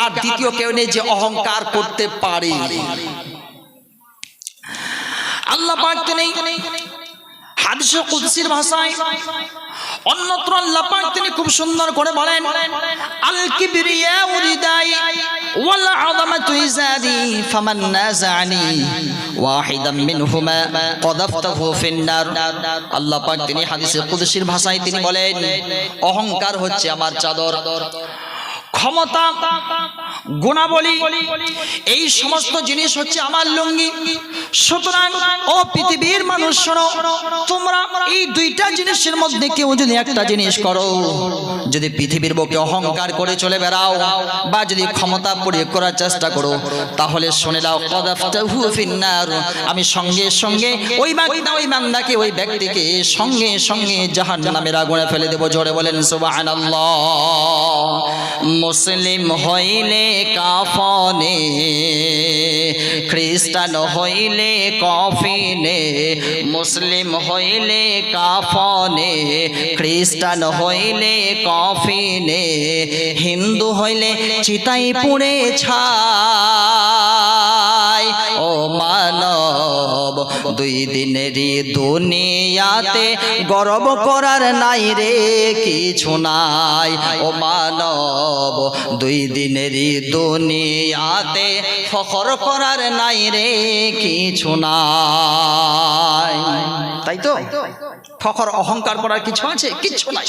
আর দ্বিতীয় কেউ নেই যে অহংকার করতে পারে। আল্লাহ পাক তিনি হাদিসে কুদসির ভাষায় অন্যত্র আল্লাহ পাক তিনি খুব সুন্দর করে বলেন, আল কিবরিয়া উরিদাই ওয়াল আযামাতু ইজাদি ফামান নাযানি ওয়াহিদাম মিনহুমা কযাফতাহু ফিন্নার। আল্লাহ পাক তিনি হাদিসে কুদসির ভাষায় তিনি বলেন, অহংকার হচ্ছে আমার চাদর, ক্ষমতা, গুণাবলী, এই সমস্ত জিনিস হচ্ছে আমার লুঙ্গি। সুতরাং ও পৃথিবীর মানুষ শোনো, তোমরা এই দুইটা জিনিসের মধ্যে কেউ যদি একটা জিনিস করো, যদি পৃথিবীর বুকে অহংকার করে চলে বেড়াও বা যদি ক্ষমতা প্রয়োগ করার চেষ্টা করো, তাহলে শুনে নাও কযাফতাহু ফিন্নার, আমি সঙ্গে সঙ্গে ওই বান্দাকে, ওই ব্যক্তিকে সঙ্গে সঙ্গে জাহান্নামের আগুনে ফেলে দেব। জোরে বলেন সুবহানাল্লাহ। মুসলিম হইলে কাফনে, খ্রিস্টান হইলে কফিনে, মুসলিম হইলে কাফনে, খ্রিস্টান হইলে কফিনে, হিন্দু হইলে চিতাই পুড়ে ছাই। ও মানব, দুই দিনেরই দুনিয়াতে গর্ব করার নাই রে কিছু নাই। ও মানব, দুই দিনেরই দুনিয়াতে ফখর করার নাই রে কিছু নাই। তাই তো, ফখর অহংকার করার কিছু আছে? কিচ্ছু নাই,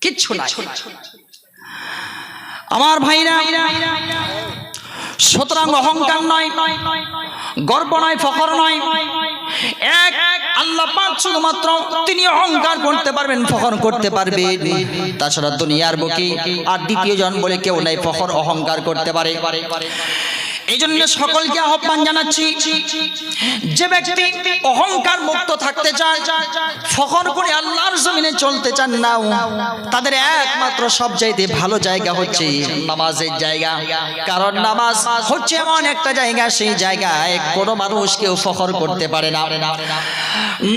কিচ্ছু নাই আমার ভাইরা। সুতরাং অহংকার নয়, গর্ব নয়, ফখর নয়, এক আল্লাহ পাক শুধুমাত্র তিনি অহংকার করতে পারবেন, ফখর করতে পারবেন, তাছাড়া দুনিয়ার বুকে আর দ্বিতীয় জন বলে কেউ নাই ফখর অহংকার করতে পারে। এই জন্য সকলকে আহ্বান জানাচ্ছি, যে ব্যক্তি অহংকার মুক্ত থাকতে চায়, ফখর করে আল্লাহর জমিনে চলতে চান না, তাদের একমাত্র সবচাইতে ভালো জায়গা হচ্ছে নামাজের জায়গা। কারণ নামাজ হচ্ছে এমন একটা জায়গা, সেই জায়গায় কোনো মানুষ কেউ ফখর করতে পারে না।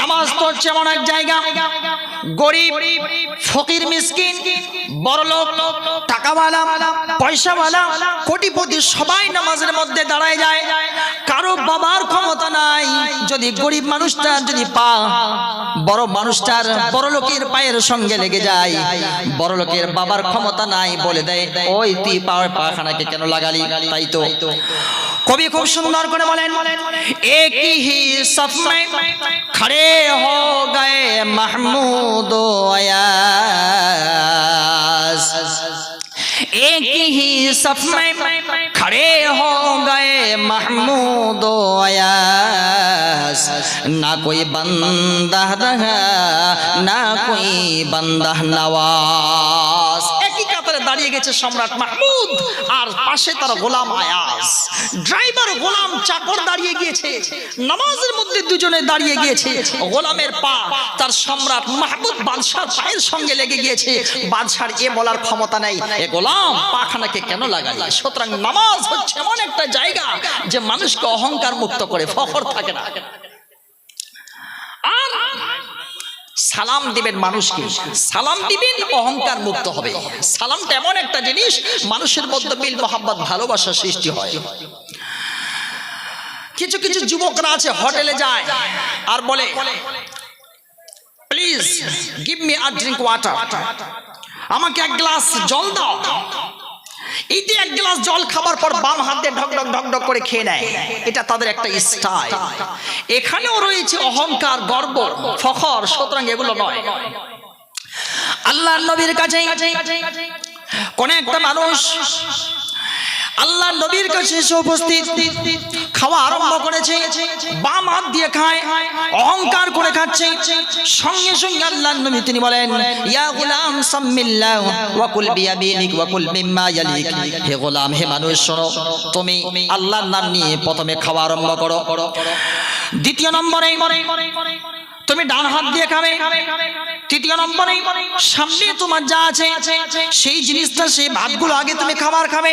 নামাজ তো হচ্ছে এমন এক জায়গা, গরিব, ফকির, মিসকিন, বড়লোক, টাকাওয়ালা, পয়সাওয়ালা, কোটিপতি সবাই নামাজের মধ্যে দাঁড়ায় যায়। কারো বাবার ক্ষমতা নাই, যদি গরিব মানুষটা যদি পা বড় মানুষটার বড় লোকের পায়ের সঙ্গে লেগে যায়, বড় লোকের বাবার ক্ষমতা নাই, বলে দেয়, ওই তুই পাখানাকে কেন লাগালি? তাই তো কবি খুব সুন্দর করে বলেন, এক হি সফ মে খড়ে হো গয়ে মাহমুদ ও আয়াজ, एक ही सफ में खड़े हो गए महमूद ओ अयास, ना कोई बंदा रहा ना कोई बंदा नवाज। একই কাতারে দাঁড়িয়ে গেছে সম্রাট মাহমুদ আর পাশে তার গোলাম আয়াজ, ড্রাইভার গোলাম চাকর দাঁড়িয়ে গিয়েছে, নামাজের মধ্যে দুজনে দাঁড়িয়ে গিয়েছে, গোলামের পা তার সম্রাট মাহমুদ বাদশার পায়ের সঙ্গে লেগে গিয়েছে। বাদশার এ বলার ক্ষমতা নেই, এ গোলাম পাখানাকে কেন লাগালি? সুতরাং নামাজ হচ্ছে এমন একটা জায়গা যে মানুষকে অহংকার মুক্ত করে, ফখর থাকে না। আর সালাম দিবেন মানুষকে, সালাম দিবেন, অহংকার মুক্ত হবে। সালামটা এমন একটা জিনিস, মানুষের মধ্যে মিল মহব্বত ভালোবাসা সৃষ্টি হয়। কিছু কিছু যুবকরা আছে হোটেলে যায় আর বলে, please give me a drink water, আমাকে এক গ্লাস জল দাও। এই যে এক গ্লাস জল খাবার পর বাম হাত দিয়ে ঢক ঢক ঢক ঢক করে খেয়ে নেয়, এটা তাদের একটা স্টাইল। এখানেও রয়েছে অহংকার, গর্ব, ফখর। সুতরাং এগুলো নয়। আল্লাহর নবীর কাছে কোন একটা মানুষ আল্লাহ নবীর কাছে এসে উপস্থিত, খাওয়া আরম্ভ করেছে, বাম হাত দিয়ে খায়, অহংকার করে খাচ্ছে। সঙ্গে সঙ্গে আল্লাহ নবী তিনি বলেন, ইয়া গোলাম সাম্মিল্লাহ ওয়া কুল বিয়ামিনিক ওয়া কুল মিম্মা ইয়ালিক। হে গোলাম, হে মানুষ শোনো, তুমি আল্লাহর নাম নিয়ে প্রথমে খাওয়া আরম্ভ করো। দ্বিতীয় নম্বরে তুমি ডান হাত দিয়ে খাবে। তৃতীয় নম্বরে সামনে তোমার যা আছে সেই জিনিসটা, সেই ভাতগুলো আগে তুমি খাবার খাবে।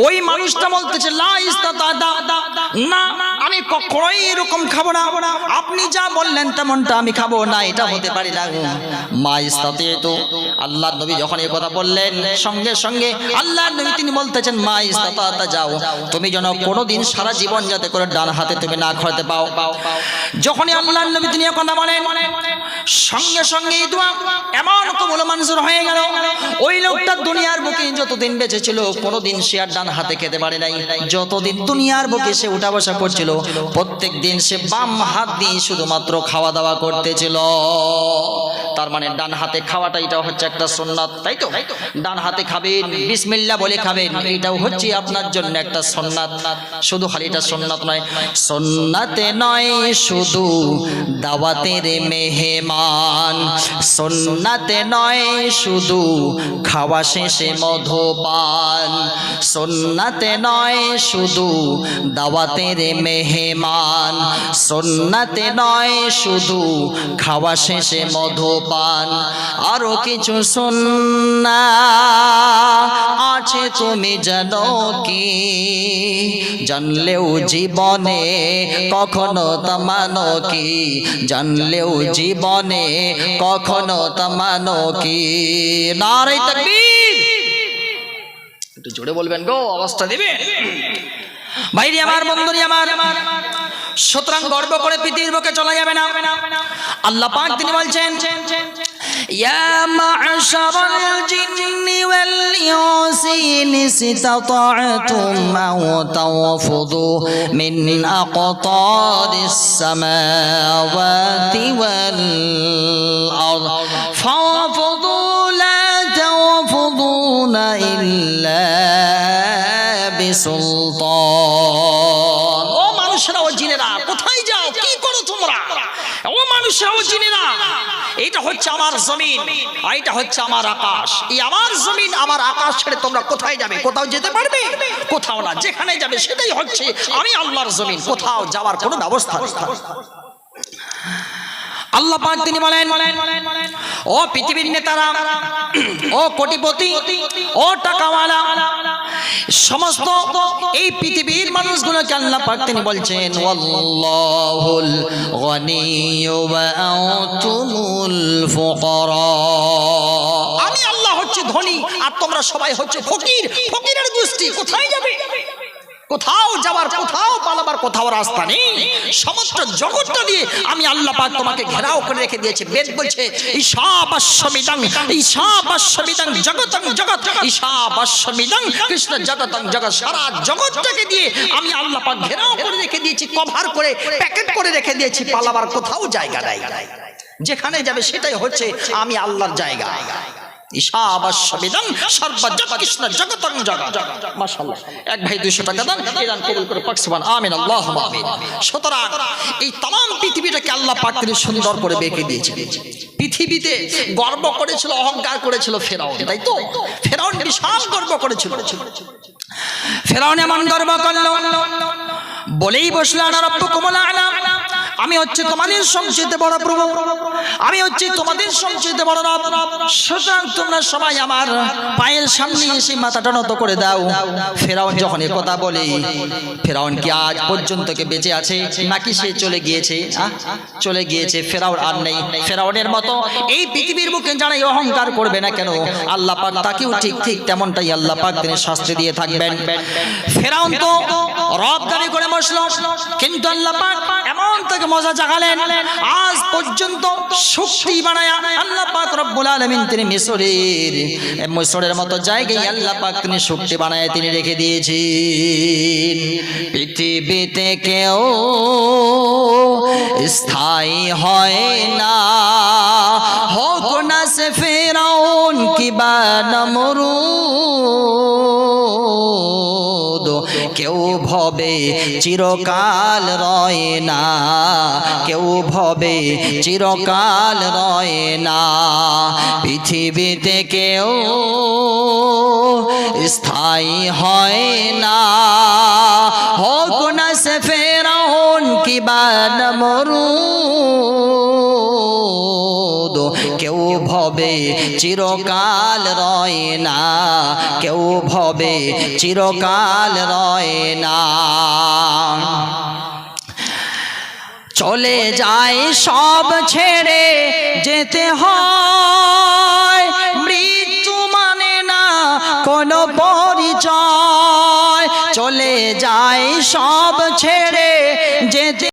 ওই মানুষটা বলতেছে, লা ইস্তাতা, না আমি কখনোই এরকম খাবো না, আপনি যা বললেন তেমনটা আমি খাবো না, এটা হতে পারি না। মা ইস্তাতিতু, আল্লাহর নবী যখন এই কথা বললেন সঙ্গে সঙ্গে আল্লাহর নবী তিনি বলতেছেন মা ইস্তাতা, যাও তুমি যেন কোনোদিন সারা জীবন যাতে করে ডান হাতে তুমি না খাওয়াতে পাও। যখনই আল্লাহর নবী তিনি কথা বলেন সঙ্গে সঙ্গে এই দোয়া এমন কবুল মঞ্জুর হয়ে গেল। ওই লোকটা দুনিয়ার বুকে যতদিন বেঁচে ছিল কোনোদিন সে আর ডান হাতে খেতে পারে নাই। যতদিন দুনিয়ার বুকে সে উঠা বসা করছিল প্রত্যেক দিন সে বাম হাত দিয়ে শুধুমাত্র খাওয়া দাওয়া করতেছিল। তার মানে ডান হাতে খাওয়াটা এটাও হচ্ছে একটা সুন্নাত, তাই তো? ডান হাতে খাবেন, বিসমিল্লাহ বলে খাবেন, এটাও হচ্ছে আপনার জন্য একটা সুন্নাত। শুধু খালি এটা সুন্নাত নয়, সুন্নাতে নয় শুধু দাওয়াতের মেহমান, সুন্নাতে নয় শুধু খাওয়া শেষে মধুপান, সুন্নাতে নয় শুধু দাওয়াতের মেহমান, সুন্নাতে নয় শুধু খাওয়া শেষে মধুপান, আরো কিছু সুন্নাত আছে তুমি জানো কি? জানলেও জীবনে কখনো তা মানো কি? জানলেও জীবনে কখনো তা মানো কি? নারে তাকবীর! একটু জোরে বলবেন গো, অবস্থা দিবেন। ভাইরি আমার, বন্ধুরি আমার, সুতরাং গর্ব করে পৃথিবীর বুকে চলা যাবে না। আল্লাহ পাক তিনি বলছেন ইয়া মা'শারাল জিন্নি ওয়াল ইনসি ইন ইসতাতা'তুম আও তাওফুদু মিন আকতারিস সামাওয়াতি ওয়াল আরদ ফাওফুদু লা তাওফুদুনা ইল্লা বিসুলতান। ও মানুষেরা, ও জিনেরা, কোথায় যাও, কি করো তোমরা? ও মানুষেরা, ও জিনেরা, এইটা হচ্ছে আমার জমিন, এইটা হচ্ছে আমার আকাশ। এই আমার জমিন আমার আকাশ ছেড়ে তোমরা কোথায় যাবে? কোথাও যেতে পারবে? কোথাও না। যেখানে যাবে সেটাই হচ্ছে আমি আল্লাহর জমিন, কোথাও যাওয়ার কোনো ব্যবস্থা নেই। আল্লাহ পাক তিনি বলেন ও পৃথিবীর নেতারা, ও কোটিপতি, ও টাকাওয়ালা, সমস্ত এই পৃথিবীর মানুষগুলোকে আল্লাহ পাক তিনি বলছেন ওয়াল্লাহুল গনিয়্যু ওয়া আনতুমুল ফুকারা। আমি আল্লাহ হচ্ছে ধনী আর তোমরা সবাই হচ্ছে ফকির। ফকিরের গোষ্ঠী, কোথায় যাবে? কোথাও যাবার, কোথাও পালাবার কোথাও রাস্তা নেই। সমস্ত জগৎটা দিয়ে আমি আল্লাহ পাক তোমাকে ঘেরাও করে রেখে দিয়েছি। বেদ বলছে ঈশাবাস্যমিদং, ঈশাবাস্যমিদং জগতং জগৎ, ঈশাবাস্যমিদং কৃষ্ণ জগতং জগৎ। সারা জগৎটাকে দিয়ে আমি আল্লাহ পাক ঘেরাও করে রেখে দিয়েছি, কভার করে প্যাকেট করে রেখে দিয়েছি। পালাবার কোথাও জায়গা নাই। যেখানে যাবে সেটাই হচ্ছে আমি আল্লাহর জায়গা। ঈশাবাস্যমিদং সর্বজগৎ কৃষ্ণ জগতং জগৎ। মাশাআল্লাহ, এক ভাই 200 টাকা দান, এই দান কবুল করে পাক সুবহান, আমিন, আল্লাহুম্মা আমিন। সুতরাং এই तमाम পৃথিবীটাকে আল্লাহ পাক তিনি সুন্দর করে বেঁকে দিয়েছেন। পৃথিবীতে গর্ব করেছিল, অহংকার করেছিল ফেরাউন, তাই তো? ফেরাউন বিশাল গর্ব করেছিল। ফেরাউন এমন গর্ব করলো, বলেই বসলো আনা রাব্বুকুমুল আ'লা, আমি হচ্ছে তোমাদের সবচেয়ে বড় প্রভু, আমি হচ্ছে তোমাদের সবচেয়ে বড় রব। সুতরাং তোমরা সবাই আমার পায়ের সামনে এসে মাথাটা নত করে দাও। ফেরাউন যখন এই কথা বলে, ফেরাউন কি আজ পর্যন্ত কে বেঁচে আছে নাকি সে চলে গিয়েছে? চলে গিয়েছে, ফেরাউন আর নেই। ফেরাউনের মতো এই পৃথিবীর বুকে যারা অহংকার করবে না কেন, আল্লাহ পাক তাকেও ঠিক ঠিক তেমনটাই আল্লাহ পাক তিনি শাস্তি দিয়ে থাকবেন। ফেরাউন তো রব দাবি করে বসলো, কিন্তু আল্লাহ পাক এমন তাকে মজা জাগালেন, আজ পর্যন্ত শক্তি বানায়া আল্লাহ পাক রব্বুল আলামিন তিনি মিশরের মতো জায়গায় আল্লাহ পাক তিনি শক্তি বানায় তিনি রেখে দিয়েছেন। পৃথিবীতে কেউ স্থায়ী হয় না, হোক না সে ফেরাউন কিবা নমরুদ, কেউ ভবে চিরকাল রয় না, কেউ ভবে চিরকাল রয় না। পৃথিবীতে কেউ স্থায়ী হয় না, হোক না সে ফেরাউন কিবা নমরুদ, কেউ ভবে চিরকাল রয় না, কেউ ভবে চিরকাল রয় না। চলে যায় সব ছেড়ে যেতে হয়, মৃত্যু মানে না কোনো পরিচয়, চলে যায় সব ছেড়ে যেতে